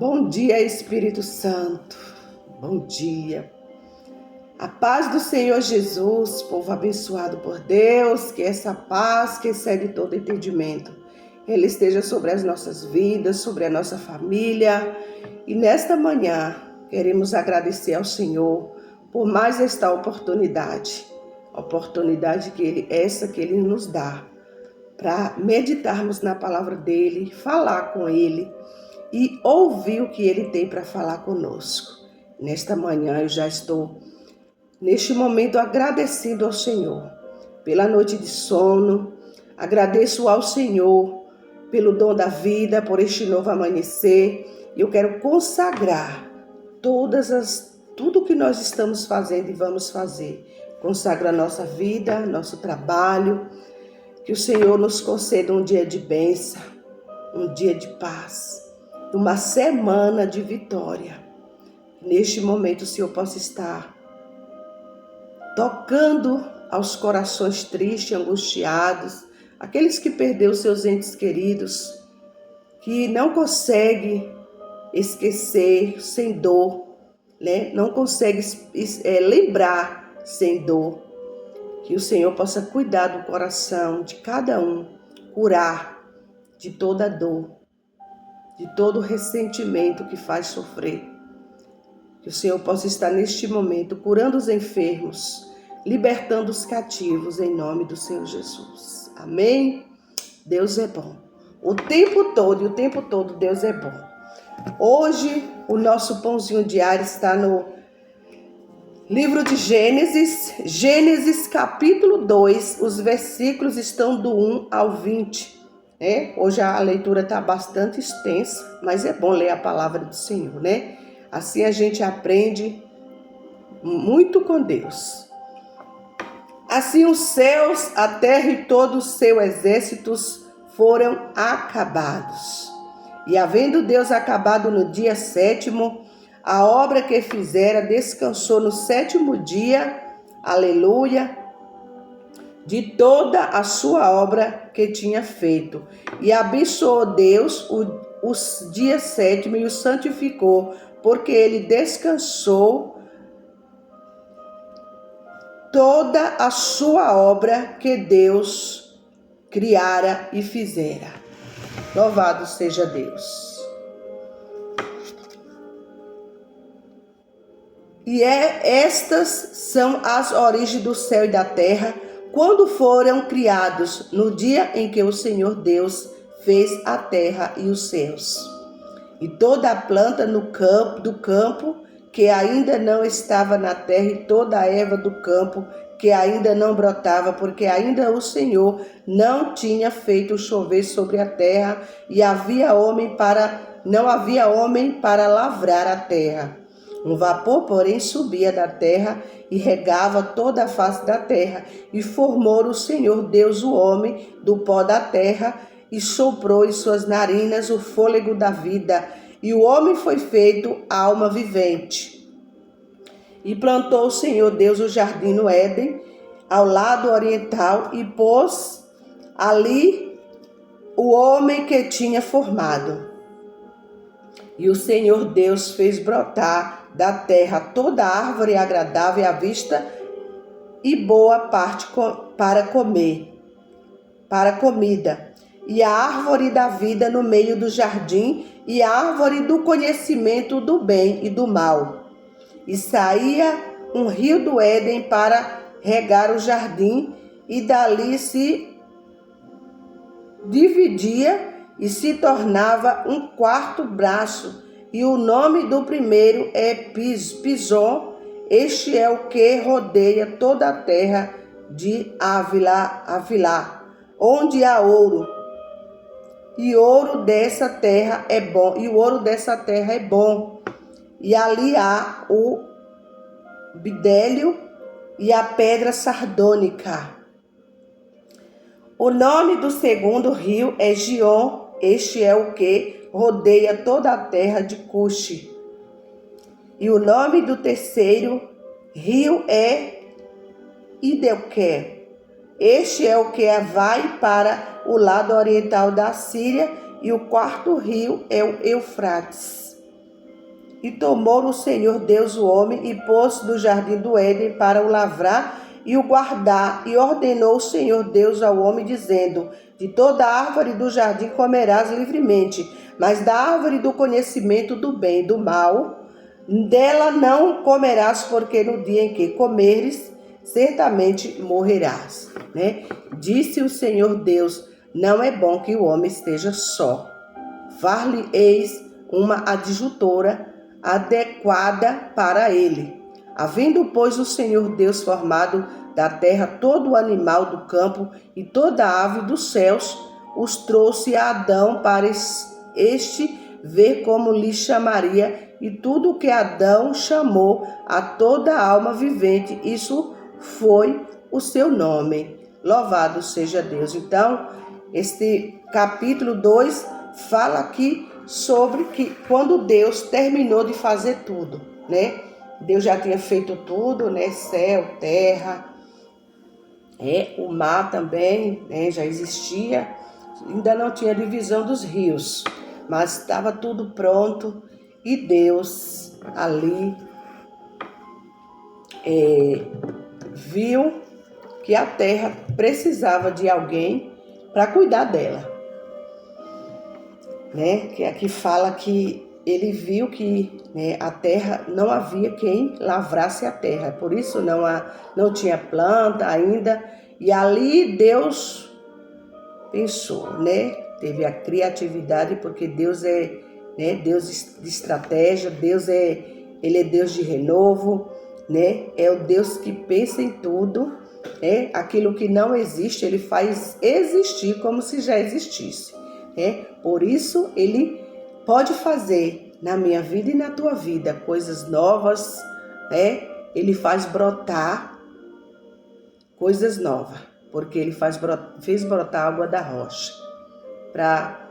Bom dia, Espírito Santo. Bom dia. A paz do Senhor Jesus, povo abençoado por Deus, que essa paz que excede todo entendimento, Ele esteja sobre as nossas vidas, sobre a nossa família. E nesta manhã, queremos agradecer ao Senhor por mais esta oportunidade que Ele nos dá, para meditarmos na palavra dEle, falar com Ele e ouvir o que Ele tem para falar conosco. Nesta manhã eu já estou, neste momento, agradecendo ao Senhor pela noite de sono. Agradeço ao Senhor pelo dom da vida, por este novo amanhecer. E eu quero consagrar tudo que nós estamos fazendo e vamos fazer. Consagra a nossa vida, nosso trabalho. Que o Senhor nos conceda um dia de bênção, um dia de paz, uma semana de vitória. Neste momento o Senhor possa estar tocando aos corações tristes, angustiados, aqueles que perderam seus entes queridos, que não conseguem esquecer sem dor, né? Não conseguem lembrar sem dor. Que o Senhor possa cuidar do coração de cada um, curar de toda dor, de todo ressentimento que faz sofrer. Que o Senhor possa estar neste momento curando os enfermos, libertando os cativos, em nome do Senhor Jesus. Amém? Deus é bom. O tempo todo Deus é bom. Hoje o nosso pãozinho diário está no livro de Gênesis capítulo 2, os versículos estão do 1 ao 20. Hoje a leitura está bastante extensa, mas é bom ler a palavra do Senhor, né? Assim a gente aprende muito com Deus. Assim os céus, a terra e todos os seus exércitos foram acabados. E havendo Deus acabado no dia 7º, a obra que fizera, descansou no 7º dia, aleluia, de toda a sua obra que tinha feito. E abençoou Deus os dias 7º e o santificou, porque ele descansou toda a sua obra que Deus criara e fizera. Louvado seja Deus. E estas são as origens do céu e da terra, quando foram criados, no dia em que o Senhor Deus fez a terra e os céus. E toda a planta do campo que ainda não estava na terra, e toda a erva do campo que ainda não brotava, porque ainda o Senhor não tinha feito chover sobre a terra, e não havia homem para lavrar a terra. Um vapor, porém, subia da terra e regava toda a face da terra. E formou o Senhor Deus o homem do pó da terra, e soprou em suas narinas o fôlego da vida. E o homem foi feito alma vivente. E plantou o Senhor Deus o jardim no Éden, ao lado oriental, e pôs ali o homem que tinha formado. E o Senhor Deus fez brotar da terra toda árvore agradável à vista e boa parte para comida, e a árvore da vida no meio do jardim, e a árvore do conhecimento do bem e do mal. E saía um rio do Éden para regar o jardim, e dali se dividia e se tornava um quarto braço, e o nome do primeiro é Pison. Este é o que rodeia toda a terra de Havilá, onde há ouro. E o ouro dessa terra é bom. E ali há o bidélio e a pedra sardônica. O nome do segundo rio é Gion. Este é o que rodeia toda a terra de Cuxi. E o nome do terceiro rio é Ideuque. Este é o que vai para o lado oriental da Síria. E o quarto rio é o Eufrates. E tomou o Senhor Deus o homem e pôs no jardim do Éden para o lavrar e o guardar. E ordenou o Senhor Deus ao homem, dizendo: de toda árvore do jardim comerás livremente, mas da árvore do conhecimento do bem e do mal, dela não comerás, porque no dia em que comeres, certamente morrerás. Né? Disse o Senhor Deus: não é bom que o homem esteja só. Far-lhe-eis uma adjutora adequada para ele. Havendo, pois, o Senhor Deus formado da terra todo o animal do campo e toda a ave dos céus, os trouxe a Adão para este ver como lhe chamaria, e tudo o que Adão chamou a toda alma vivente, isso foi o seu nome. Louvado seja Deus. Então, este capítulo 2 fala aqui sobre que quando Deus terminou de fazer tudo, né? Deus já tinha feito tudo, né? Céu, terra, o mar também, né? Já existia. Ainda não tinha divisão dos rios, mas estava tudo pronto e Deus ali viu que a terra precisava de alguém para cuidar dela. Né? Que aqui fala que ele viu que, né, a terra, não havia quem lavrasse a terra, por isso não tinha planta ainda, e ali Deus pensou, né? Teve a criatividade, porque Deus é, né, Deus de estratégia, ele é Deus de renovo, né? É o Deus que pensa em tudo, né? Aquilo que não existe, ele faz existir como se já existisse. Por isso ele pode fazer na minha vida e na tua vida coisas novas, ele faz brotar coisas novas, porque ele fez brotar água da rocha para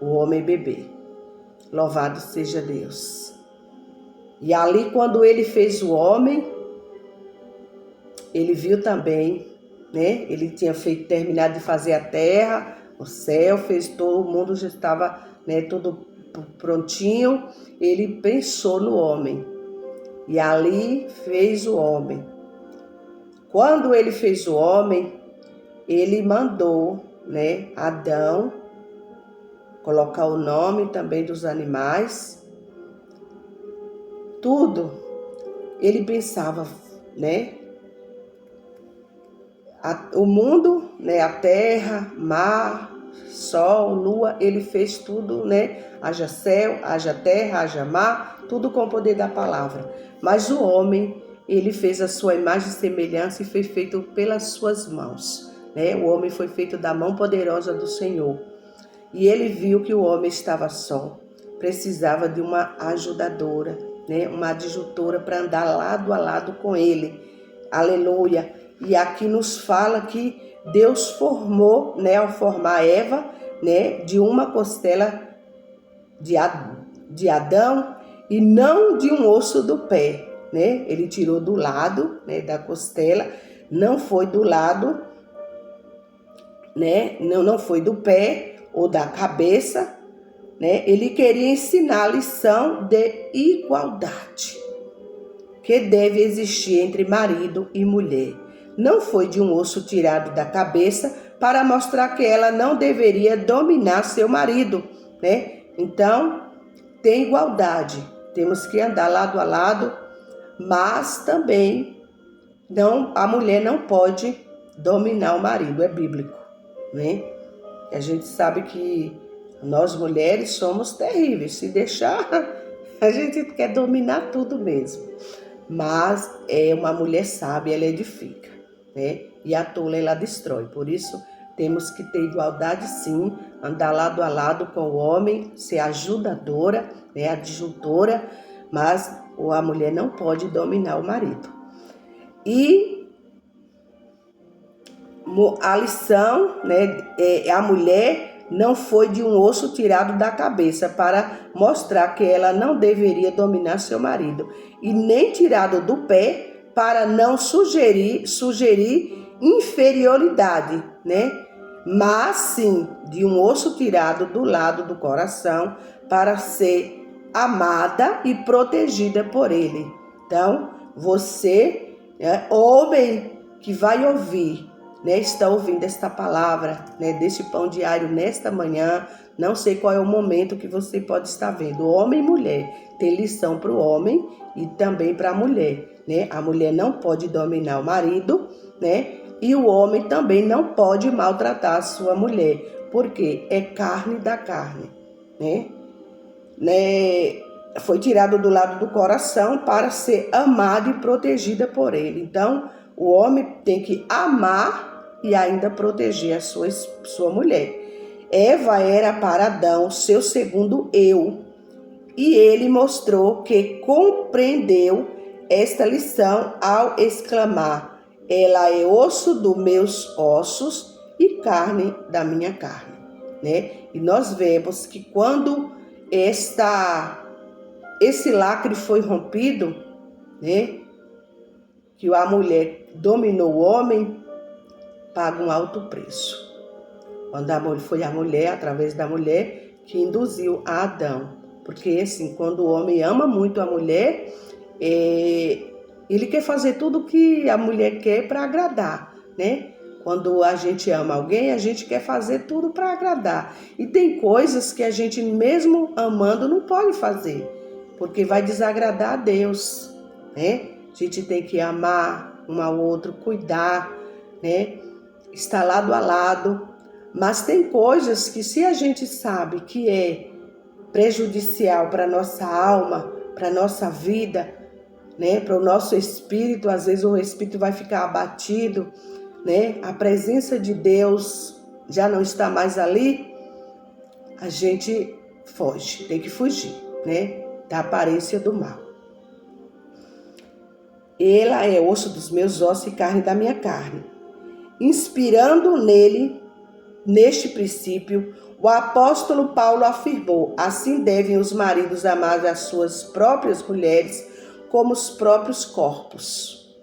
o homem beber. Louvado seja Deus. E ali, quando ele fez o homem, ele viu também, né? Ele tinha terminado de fazer a terra, o céu, fez todo mundo, já estava, né, tudo prontinho. Ele pensou no homem e ali fez o homem. Quando ele fez o homem, ele mandou, né, Adão colocar o nome também dos animais, tudo. Ele pensava, né, o mundo, né, a terra, mar, sol, lua, ele fez tudo, né? Haja céu, haja terra, haja mar, tudo com o poder da palavra. Mas o homem, ele fez a sua imagem e semelhança e foi feito pelas suas mãos, né? O homem foi feito da mão poderosa do Senhor. E ele viu que o homem estava só, precisava de uma ajudadora, né? Uma adjutora para andar lado a lado com ele. Aleluia! E aqui nos fala que Deus formou, né, ao formar Eva, né, de uma costela de Adão e não de um osso do pé, né? Ele tirou do lado, né, da costela, não foi do lado, né? Não foi do pé ou da cabeça, né? Ele queria ensinar a lição de igualdade que deve existir entre marido e mulher. Não foi de um osso tirado da cabeça para mostrar que ela não deveria dominar seu marido, né? Então, tem igualdade. Temos que andar lado a lado, mas também a mulher não pode dominar o marido, é bíblico, né? A gente sabe que nós mulheres somos terríveis. Se deixar, a gente quer dominar tudo mesmo. Mas uma mulher sábia, ela edifica, né? E a tola, ela destrói. Por isso, temos que ter igualdade, sim, andar lado a lado com o homem, ser ajudadora, né? Adjutora, mas a mulher não pode dominar o marido. E a lição, né? A mulher não foi de um osso tirado da cabeça para mostrar que ela não deveria dominar seu marido, e nem tirado do pé para não sugerir inferioridade, né? Mas sim de um osso tirado do lado do coração para ser amada e protegida por Ele. Então, você, homem que vai ouvir, está ouvindo esta palavra, deste pão diário nesta manhã, não sei qual é o momento que você pode estar vendo. Homem e mulher, tem lição para o homem e também para a mulher. A mulher não pode dominar o marido, e o homem também não pode maltratar a sua mulher, porque é carne da carne, Foi tirado do lado do coração para ser amado e protegida por Ele. Então, o homem tem que amar e ainda proteger a sua mulher. Eva era para Adão seu segundo eu, e ele mostrou que compreendeu esta lição ao exclamar: ela é osso dos meus ossos e carne da minha carne. E nós vemos que quando esse lacre foi rompido, que a mulher dominou o homem, paga um alto preço. Foi a mulher, através da mulher, que induziu a Adão. Porque assim, quando o homem ama muito a mulher, ele quer fazer tudo o que a mulher quer para agradar, Quando a gente ama alguém, a gente quer fazer tudo para agradar. E tem coisas que a gente, mesmo amando, não pode fazer, porque vai desagradar a Deus, A gente tem que amar um ao outro, cuidar, estar lado a lado. Mas tem coisas que, se a gente sabe que é prejudicial para a nossa alma, para a nossa vida, para o nosso espírito, às vezes o espírito vai ficar abatido, a presença de Deus já não está mais ali, a gente foge, tem que fugir, da aparência do mal. Ela é osso dos meus ossos e carne da minha carne. Inspirando neste princípio, o apóstolo Paulo afirmou: assim devem os maridos amar as suas próprias mulheres como os próprios corpos,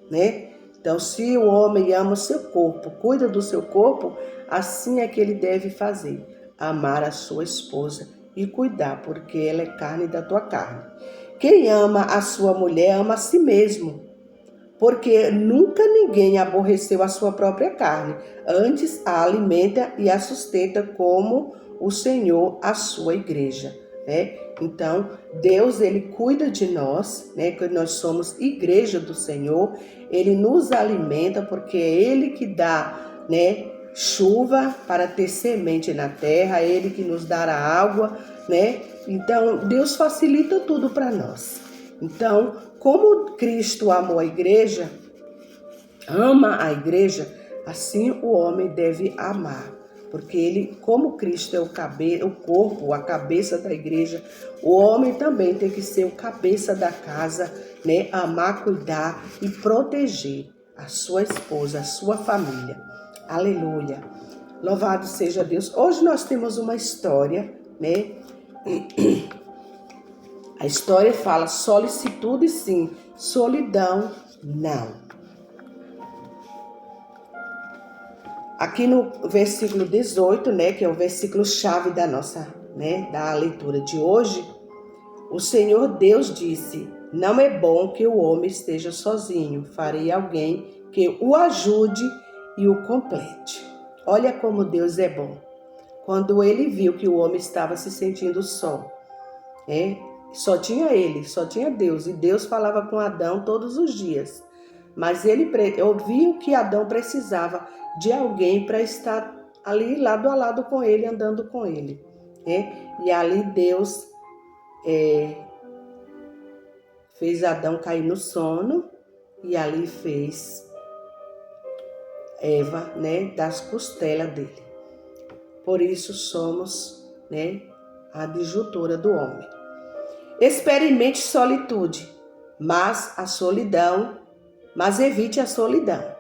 Então, se o homem ama o seu corpo, cuida do seu corpo, assim é que ele deve fazer: amar a sua esposa e cuidar, porque ela é carne da tua carne. Quem ama a sua mulher ama a si mesmo, porque nunca ninguém aborreceu a sua própria carne, antes a alimenta e a sustenta, como o Senhor a sua igreja. Então, Deus, Ele cuida de nós, que nós somos igreja do Senhor, Ele nos alimenta, porque é Ele que dá, chuva para ter semente na terra, é Ele que nos dá a água, Então, Deus facilita tudo para nós. Então, como Cristo amou a igreja, ama a igreja, assim o homem deve amar. Porque ele, como Cristo é o corpo, a cabeça da igreja, o homem também tem que ser o cabeça da casa, amar, cuidar e proteger a sua esposa, a sua família. Aleluia. Louvado seja Deus. Hoje nós temos uma história, A história fala solicitude sim, solidão não. Aqui no versículo 18, que é o versículo chave da nossa, da leitura de hoje, o Senhor Deus disse: não é bom que o homem esteja sozinho, farei alguém que o ajude e o complete. Olha como Deus é bom. Quando ele viu que o homem estava se sentindo só, só tinha ele, só tinha Deus, e Deus falava com Adão todos os dias. Mas ele ouviu que Adão precisava de alguém para estar ali lado a lado com ele, andando com ele. E ali Deus fez Adão cair no sono, e ali fez Eva, das costelas dele. Por isso somos, a disjuntura do homem. Experimente solitude, mas evite a solidão.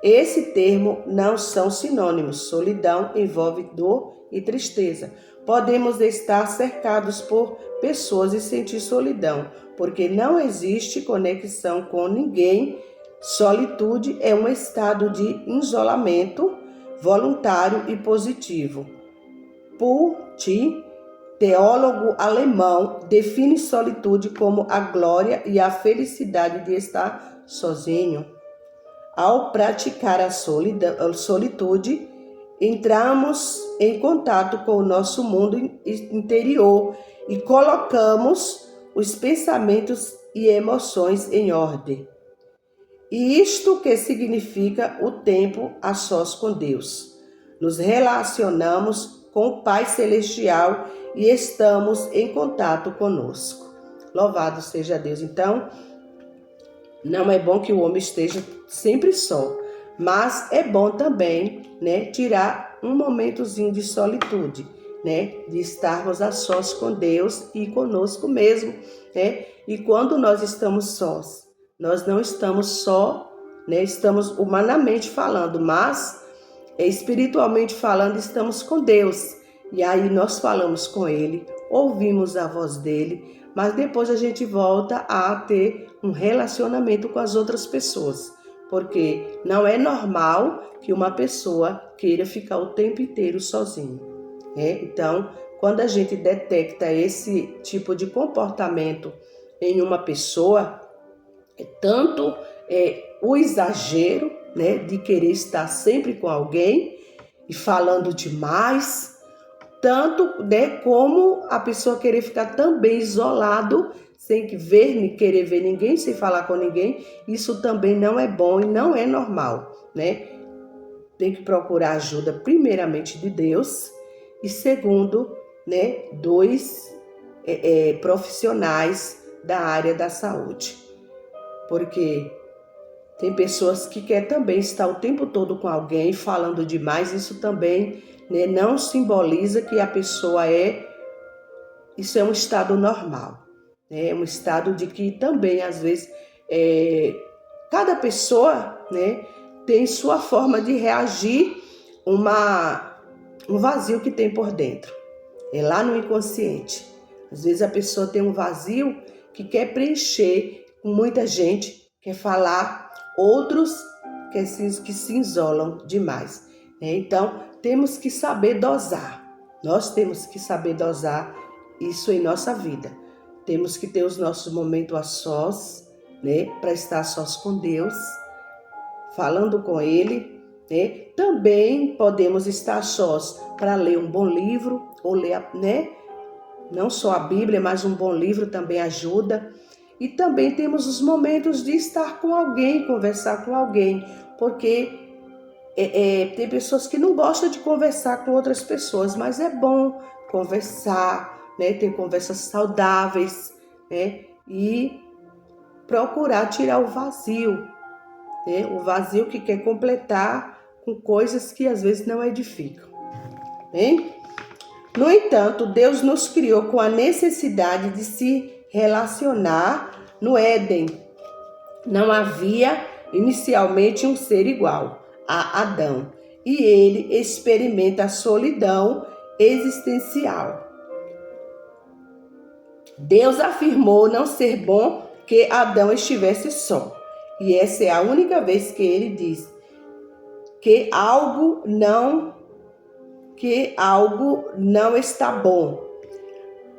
Esse termo não são sinônimos. Solidão envolve dor e tristeza. Podemos estar cercados por pessoas e sentir solidão, porque não existe conexão com ninguém. Solitude é um estado de isolamento voluntário e positivo. Por ti, teólogo alemão, define solitude como a glória e a felicidade de estar sozinho. Ao praticar a solitude, entramos em contato com o nosso mundo interior e colocamos os pensamentos e emoções em ordem. E isto que significa o tempo a sós com Deus. Nos relacionamos com o Pai Celestial e estamos em contato conosco. Louvado seja Deus. Então, não é bom que o homem esteja sempre só, mas é bom também, tirar um momentozinho de solitude, de estarmos a sós com Deus e conosco mesmo, E quando nós estamos sós, nós não estamos só, estamos humanamente falando, mas espiritualmente falando, estamos com Deus. E aí nós falamos com Ele, ouvimos a voz dele, mas depois a gente volta a ter um relacionamento com as outras pessoas, porque não é normal que uma pessoa queira ficar o tempo inteiro sozinha. Então, quando a gente detecta esse tipo de comportamento em uma pessoa, tanto o exagero, de querer estar sempre com alguém e falando demais, tanto como a pessoa querer ficar também isolado, sem querer ver ninguém, sem falar com ninguém, isso também não é bom e não é normal, Tem que procurar ajuda primeiramente de Deus e segundo, dois profissionais da área da saúde, porque tem pessoas que querem também estar o tempo todo com alguém, falando demais. Isso também não simboliza que a pessoa isso é um estado normal. É um estado de que também, às vezes, cada pessoa tem sua forma de reagir um vazio que tem por dentro. É lá no inconsciente. Às vezes a pessoa tem um vazio que quer preencher com muita gente, quer falar. Outros que se isolam demais. Então, temos que saber dosar. Nós temos que saber dosar isso em nossa vida. Temos que ter os nossos momentos a sós, para estar a sós com Deus, falando com Ele. Também podemos estar a sós para ler um bom livro, ou ler, não só a Bíblia, mas um bom livro também ajuda. E também temos os momentos de estar com alguém, conversar com alguém, porque tem pessoas que não gostam de conversar com outras pessoas, mas é bom conversar, ter conversas saudáveis, e procurar tirar o vazio, o vazio que quer completar com coisas que às vezes não edificam. No entanto, Deus nos criou com a necessidade de se relacionar. No Éden não havia inicialmente um ser igual a Adão, e ele experimenta a solidão existencial. Deus afirmou não ser bom que Adão estivesse só, e essa é a única vez que ele diz que algo não está bom.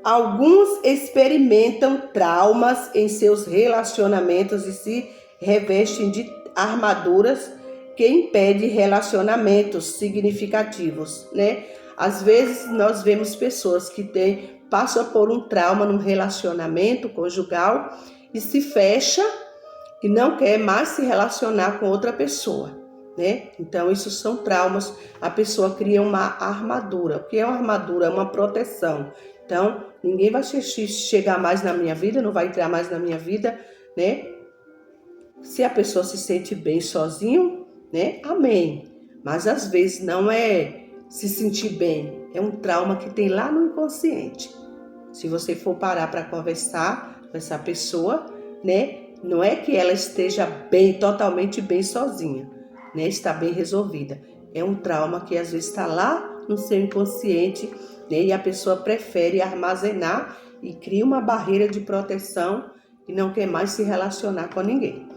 Alguns experimentam traumas em seus relacionamentos e se revestem de armaduras que impedem relacionamentos significativos, Às vezes nós vemos pessoas que passam por um trauma num relacionamento conjugal e se fecha e não quer mais se relacionar com outra pessoa, Então isso são traumas. A pessoa cria uma armadura. O que é uma armadura? É uma proteção. Então, ninguém vai chegar mais na minha vida, não vai entrar mais na minha vida, Se a pessoa se sente bem sozinho, Amém. Mas às vezes não é se sentir bem, é um trauma que tem lá no inconsciente. Se você for parar para conversar com essa pessoa, não é que ela esteja bem, totalmente bem sozinha, Está bem resolvida. É um trauma que às vezes está lá no seu inconsciente, e a pessoa prefere armazenar e cria uma barreira de proteção e não quer mais se relacionar com ninguém.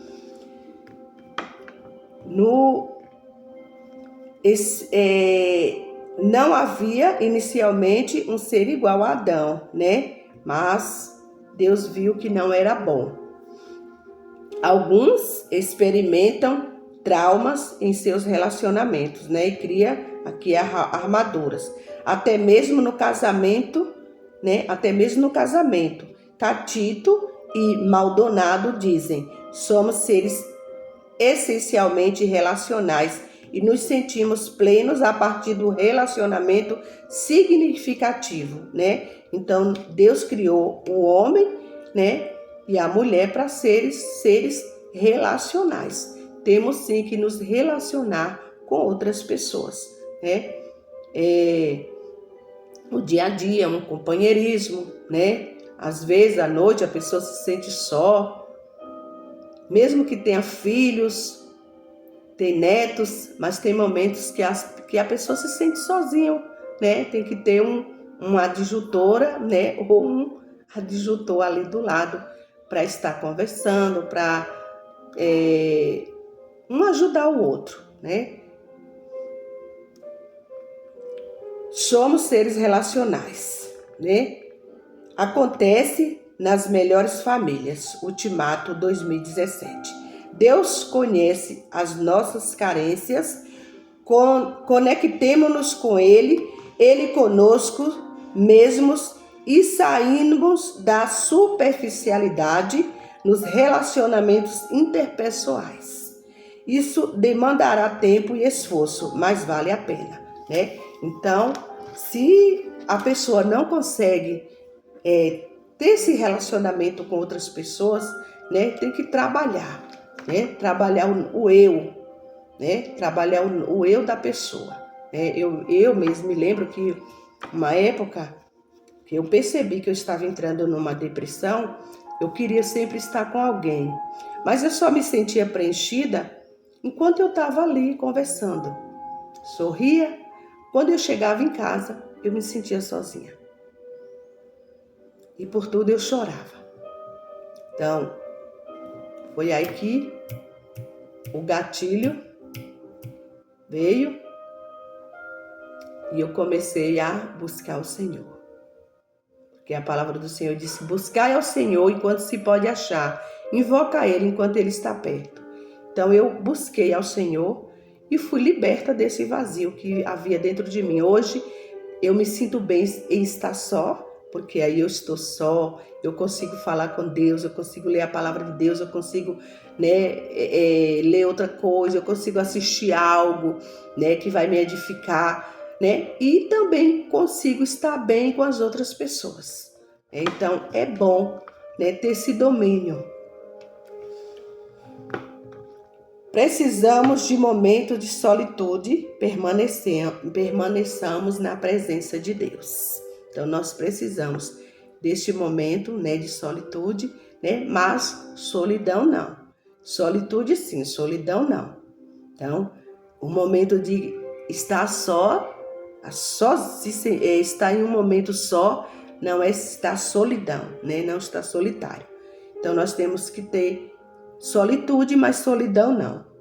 Não havia inicialmente um ser igual a Adão, né? Mas Deus viu que não era bom. Alguns experimentam traumas em seus relacionamentos, né? E cria aqui armaduras. Até mesmo no casamento, né? Até mesmo no casamento. Catito e Maldonado dizem: somos seres essencialmente relacionais e nos sentimos plenos a partir do relacionamento significativo, né? Então, Deus criou o homem, né? E a mulher para seres relacionais. Temos sim que nos relacionar com outras pessoas, né? O dia a dia, um companheirismo, né? Às vezes à noite a pessoa se sente só, mesmo que tenha filhos, tem netos, mas tem momentos que a pessoa se sente sozinha, né? Tem que ter uma adjutora, né? Ou um adjutor ali do lado para estar conversando, para um ajudar o outro, né? Somos seres relacionais, né? Acontece nas melhores famílias. Ultimato 2017. Deus conhece as nossas carências, conectemo-nos com Ele, Ele conosco mesmos e saímos da superficialidade nos relacionamentos interpessoais. Isso demandará tempo e esforço, mas vale a pena, né? Então, se a pessoa não consegue ter esse relacionamento com outras pessoas, né, tem que trabalhar, né? Trabalhar o eu, né? Trabalhar o eu da pessoa. Eu mesmo me lembro que uma época que eu percebi que eu estava entrando numa depressão, eu queria sempre estar com alguém, mas eu só me sentia preenchida enquanto eu estava ali conversando. Sorria. Quando eu chegava em casa, eu me sentia sozinha. E por tudo eu chorava. Então, foi aí que o gatilho veio e eu comecei a buscar o Senhor. Porque a palavra do Senhor disse: buscai ao Senhor enquanto se pode achar, invoca a Ele enquanto Ele está perto. Então eu busquei ao Senhor e fui liberta desse vazio que havia dentro de mim. Hoje eu me sinto bem em estar só, porque aí eu estou só, eu consigo falar com Deus, eu consigo ler a palavra de Deus, eu consigo, né, ler outra coisa, eu consigo assistir algo, né, que vai me edificar, né, e também consigo estar bem com as outras pessoas. Então é bom, né, ter esse domínio. Precisamos de momento de solitude, permaneçamos na presença de Deus. Então, nós precisamos deste momento, né, de solitude, né, mas solidão não. Solitude sim, solidão não. Então, o momento de estar estar em um momento só, não é estar solidão, né, não estar solitário. Então, nós temos que ter solitude, mas solidão não.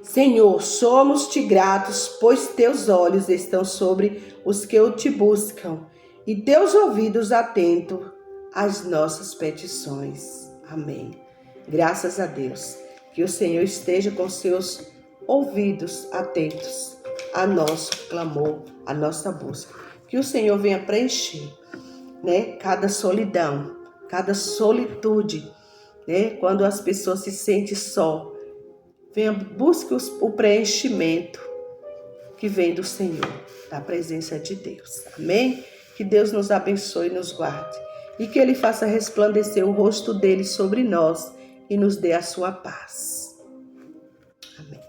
Senhor, somos-te gratos, pois teus olhos estão sobre os que te buscam e teus ouvidos atentos às nossas petições. Amém. Graças a Deus. Que o Senhor esteja com seus ouvidos atentos a nosso clamor, a nossa busca. Que o Senhor venha preencher, né, cada solidão, cada solitude, né, quando as pessoas se sentem só. Venha, busque o preenchimento que vem do Senhor, da presença de Deus. Amém? Que Deus nos abençoe e nos guarde. E que Ele faça resplandecer o rosto dele sobre nós e nos dê a sua paz. Amém.